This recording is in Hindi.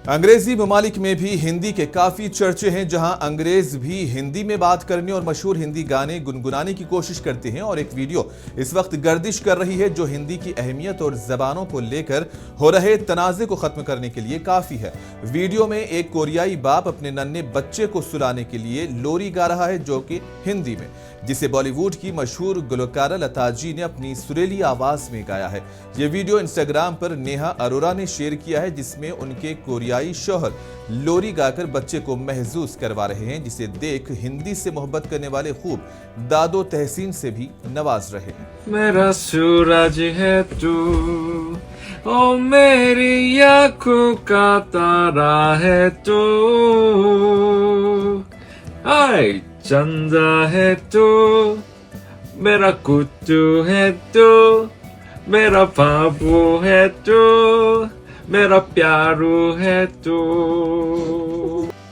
अंग्रेजी ममालिक में भी हिंदी के काफी चर्चे हैं, जहां अंग्रेज भी हिंदी में बात करने और मशहूर हिंदी गाने गुनगुनाने की कोशिश करते हैं। और एक वीडियो इस वक्त गर्दिश कर रही है जो हिंदी की अहमियत और जबानों को लेकर हो रहे तनाजे को खत्म करने के लिए काफी है। वीडियो में एक कोरियाई बाप अपने नन्हे बच्चे को सुलाने के लिए लोरी गा रहा है, जो कि हिंदी में, जिसे बॉलीवुड की मशहूर गुलकारा लता जी ने अपनी सुरीली आवाज में गाया है। यह वीडियो इंस्टाग्राम पर नेहा अरोरा ने शेयर किया है, जिसमें उनके कोरियाई शौहर लोरी गाकर बच्चे को महसूस करवा रहे हैं, जिसे देख हिंदी से मोहब्बत करने वाले खूब दादो तहसीन से भी नवाज रहे हैं। मेरा सूरज है तू, ओ मेरी आंखों का तारा है तू, आए चंदा है तू, मेरा कुत्तू है तू, मेरा बाबू है तू, मेरा प्यारू है तू।